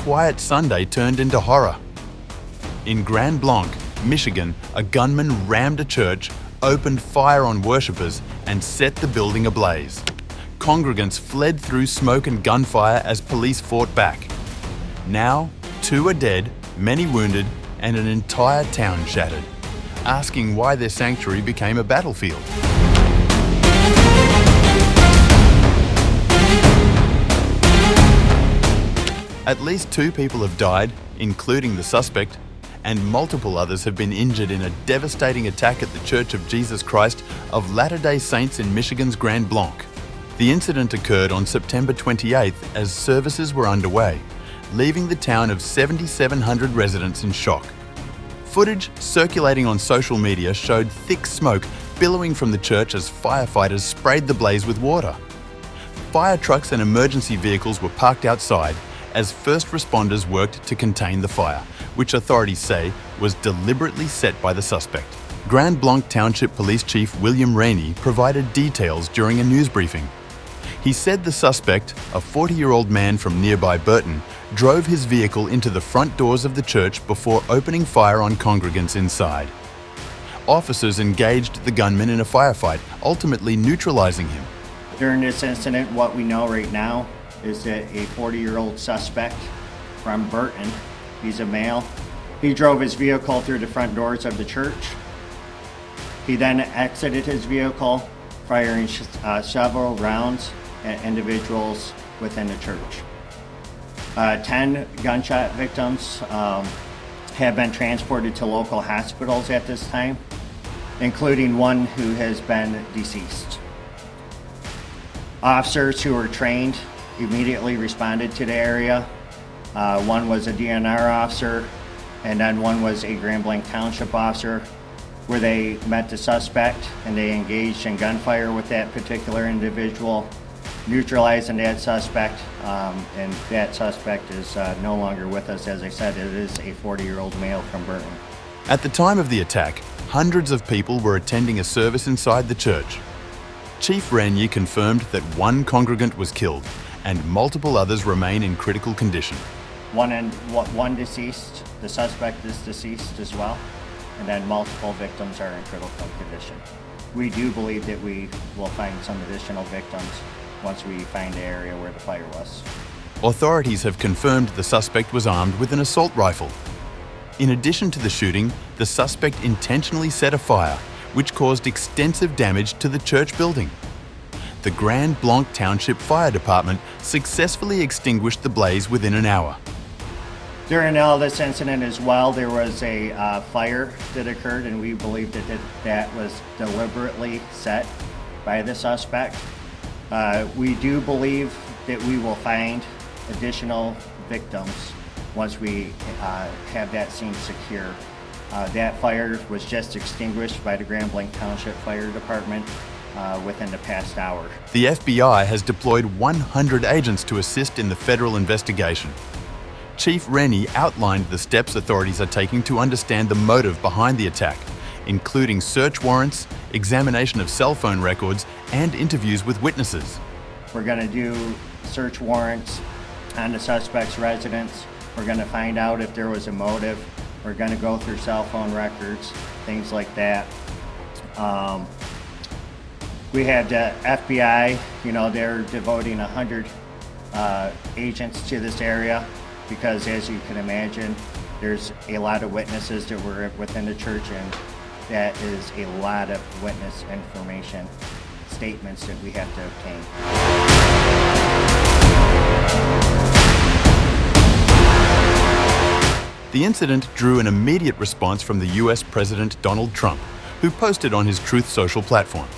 quiet Sunday turned into horror. In Grand Blanc, Michigan, a gunman rammed a church, opened fire on worshippers, and set the building ablaze. Congregants fled through smoke and gunfire as police fought back. Now, 2 are dead, many wounded, and an entire town shattered, asking why their sanctuary became a battlefield. At least 2 people have died, including the suspect, and multiple others have been injured in a devastating attack at the Church of Jesus Christ of Latter-day Saints in Michigan's Grand Blanc. The incident occurred on September 28th as services were underway, leaving the town of 7,700 residents in shock. Footage circulating on social media showed thick smoke billowing from the church as firefighters sprayed the blaze with water. Fire trucks and emergency vehicles were parked outside as first responders worked to contain the fire, which authorities say was deliberately set by the suspect. Grand Blanc Township Police Chief William Rainey provided details during a news briefing. He said the suspect, a 40-year-old man from nearby Burton, drove his vehicle into the front doors of the church before opening fire on congregants inside. Officers engaged the gunman in a firefight, ultimately neutralizing him. During this incident, what we know right now is that a 40-year-old suspect from Burton, he's a male, he drove his vehicle through the front doors of the church. He then exited his vehicle, firing several rounds at individuals within the church. 10 gunshot victims have been transported to local hospitals at this time, including one who has been deceased. Officers who were trained immediately responded to the area. One was a DNR officer, and then one was a Grand Blanc Township officer, where they met the suspect and they engaged in gunfire with that particular individual, neutralizing that suspect, and that suspect is no longer with us. As I said, it is a 40-year-old male from Burton. At the time of the attack, hundreds of people were attending a service inside the church. Chief Rainey confirmed that 1 congregant was killed and multiple others remain in critical condition. One deceased, the suspect is deceased as well, and then multiple victims are in critical condition. We do believe that we will find some additional victims once we find the area where the fire was. Authorities have confirmed the suspect was armed with an assault rifle. In addition to the shooting, the suspect intentionally set a fire, which caused extensive damage to the church building. The Grand Blanc Township Fire Department successfully extinguished the blaze within an hour. During all this incident as well, there was a fire that occurred, and we believe that was deliberately set by the suspect. We do believe that we will find additional victims once we have that scene secure. That fire was just extinguished by the Grand Blanc Township Fire Department within the past hour. The FBI has deployed 100 agents to assist in the federal investigation. Chief Rainey outlined the steps authorities are taking to understand the motive behind the attack, including search warrants, examination of cell phone records, and interviews with witnesses. We're going to do search warrants on the suspect's residence. We're going to find out if there was a motive. We're going to go through cell phone records, things like that. We had the FBI, they're devoting 100 agents to this area because, as you can imagine, there's a lot of witnesses that were within the church, and that is a lot of witness information, statements that we have to obtain. The incident drew an immediate response from the US President Donald Trump, who posted on his Truth Social platform.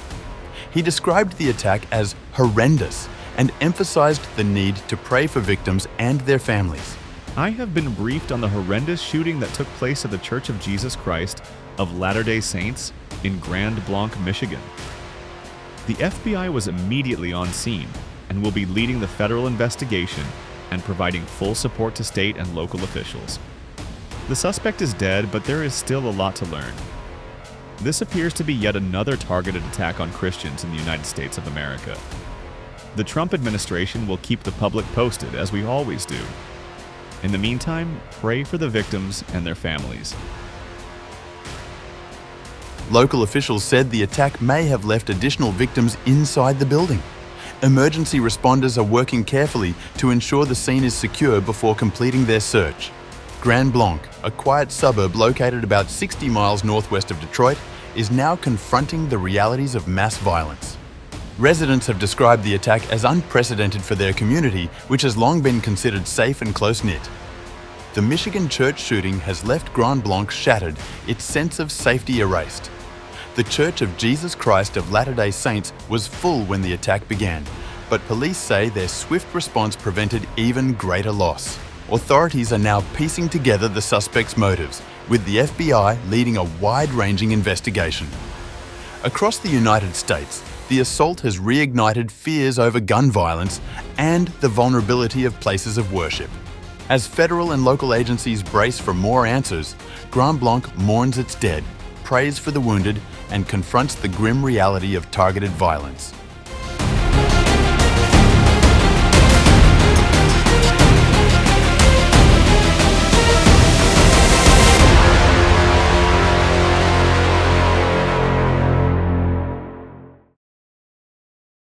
He described the attack as horrendous and emphasized the need to pray for victims and their families. I have been briefed on the horrendous shooting that took place at the Church of Jesus Christ of Latter-day Saints in Grand Blanc, Michigan. The FBI was immediately on scene and will be leading the federal investigation and providing full support to state and local officials. The suspect is dead, but there is still a lot to learn. This appears to be yet another targeted attack on Christians in the United States of America. The Trump administration will keep the public posted, as we always do. In the meantime, pray for the victims and their families. Local officials said the attack may have left additional victims inside the building. Emergency responders are working carefully to ensure the scene is secure before completing their search. Grand Blanc, a quiet suburb located about 60 miles northwest of Detroit, is now confronting the realities of mass violence. Residents have described the attack as unprecedented for their community, which has long been considered safe and close-knit. The Michigan church shooting has left Grand Blanc shattered, its sense of safety erased. The Church of Jesus Christ of Latter-day Saints was full when the attack began, but police say their swift response prevented even greater loss. Authorities are now piecing together the suspect's motives, with the FBI leading a wide-ranging investigation. Across the United States, the assault has reignited fears over gun violence and the vulnerability of places of worship. As federal and local agencies brace for more answers, Grand Blanc mourns its dead, prays for the wounded, and confronts the grim reality of targeted violence.